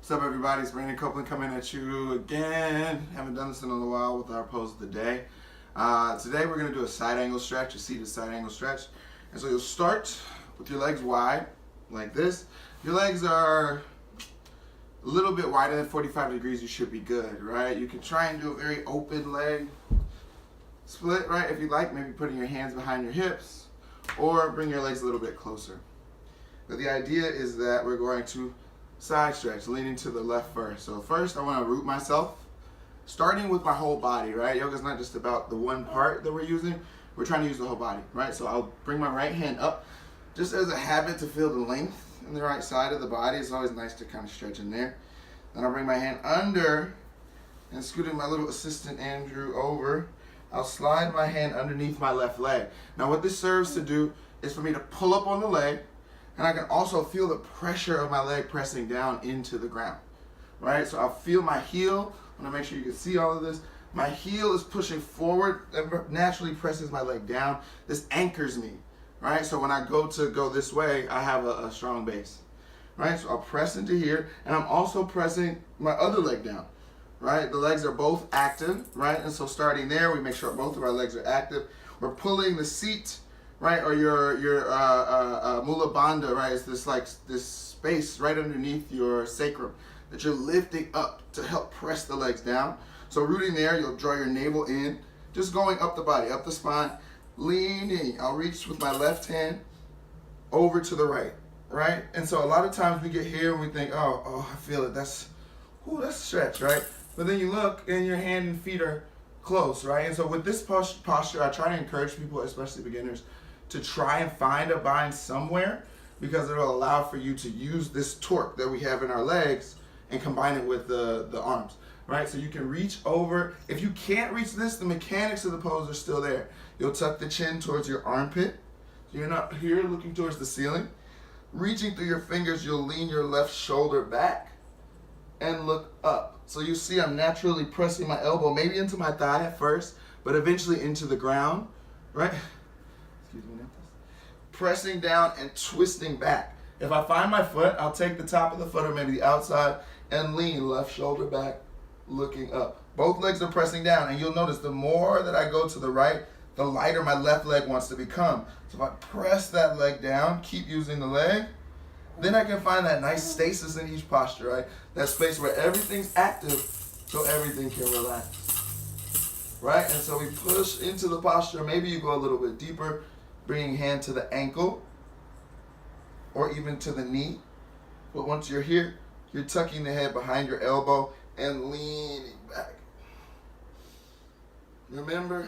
What's up, everybody? It's Brandon Copeland coming at you again. Haven't done this in a little while with our pose of the day. Today we're going to do a side angle stretch, a seated side angle stretch. And so you'll start with your legs wide, like this. Your legs are a little bit wider than 45 degrees, you should be good, right? You can try and do a very open leg split, right? If you like, maybe putting your hands behind your hips or bring your legs a little bit closer. But the idea is that we're going to side stretch, leaning to the left first. So first I want to root myself, starting with my whole body, right? Yoga's not just about the one part that we're using. We're trying to use the whole body, right? So I'll bring my right hand up just as a habit to feel the length in the right side of the body. It's always nice to kind of stretch in there. Then I'll bring my hand under and scooting my little assistant Andrew over. I'll slide my hand underneath my left leg. Now what this serves to do is for me to pull up on the leg, and I can also feel the pressure of my leg pressing down into the ground, right? So I'll feel my heel. I want to make sure you can see all of this. My heel is pushing forward. It naturally presses my leg down. This anchors me, right? So when I go this way, I have a strong base, right? So I'll press into here, and I'm also pressing my other leg down, right? The legs are both active, right? And so starting there, we make sure both of our legs are active. We're pulling the seat, right, or your mula bandha, right? It's this space right underneath your sacrum that you're lifting up to help press the legs down. So rooting there, you'll draw your navel in, just going up the body, up the spine, leaning. I'll reach with my left hand over to the right, right? And so a lot of times we get here and we think, oh, I feel it. That's a stretch, right? But then you look and your hand and feet are close, right? And so with this posture, I try to encourage people, especially beginners, to try and find a bind somewhere, because it will allow for you to use this torque that we have in our legs and combine it with the arms, right? So you can reach over. If you can't reach this, the mechanics of the pose are still there. You'll tuck the chin towards your armpit. So you're not here looking towards the ceiling. Reaching through your fingers, you'll lean your left shoulder back and look up. So you see I'm naturally pressing my elbow maybe into my thigh at first, but eventually into the ground, right? Pressing down and twisting back. If I find my foot, I'll take the top of the foot or maybe the outside and lean left shoulder back, looking up. Both legs are pressing down, and you'll notice the more that I go to the right, the lighter my left leg wants to become. So if I press that leg down, keep using the leg, then I can find that nice stasis in each posture, right? That space where everything's active so everything can relax, right? And so we push into the posture. Maybe you go a little bit deeper, bringing hand to the ankle or even to the knee. But once you're here, you're tucking the head behind your elbow and leaning back. Remember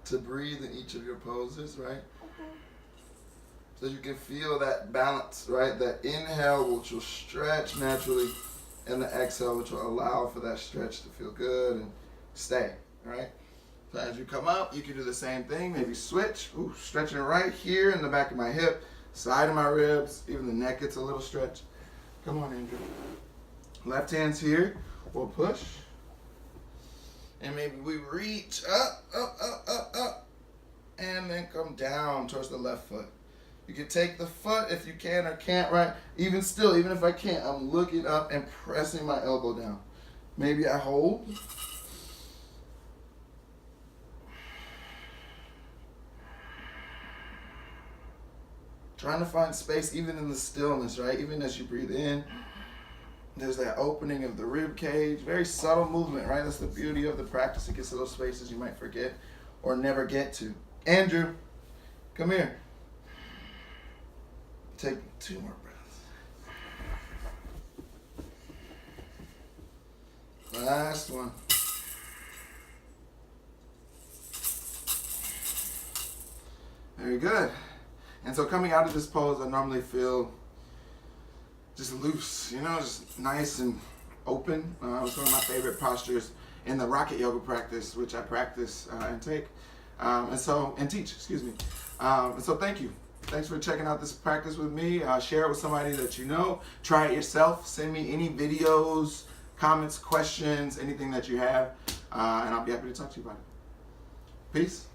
to breathe in each of your poses, right? So you can feel that balance, right? That inhale, which will stretch naturally, and the exhale, which will allow for that stretch to feel good and stay, right? So as you come up, you can do the same thing. Maybe switch. Ooh, stretching right here in the back of my hip, side of my ribs, even the neck gets a little stretch. Come on, Andrew. Left hand's here. We'll push. And maybe we reach up, and then come down towards the left foot. You can take the foot if you can or can't, right? Even still, even if I can't, I'm looking up and pressing my elbow down. Maybe I hold. Trying to find space even in the stillness, right? Even as you breathe in, there's that opening of the rib cage. Very subtle movement, right? That's the beauty of the practice. It gets to those spaces you might forget or never get to. Andrew, come here. Take 2 more breaths. Last one. Very good. And so coming out of this pose, I normally feel just loose, just nice and open. It's one of my favorite postures in the rocket yoga practice, which I practice and teach, and so thank you. Thanks for checking out this practice with me. Share it with somebody that you know. Try it yourself. Send me any videos, comments, questions, anything that you have, and I'll be happy to talk to you about it. Peace.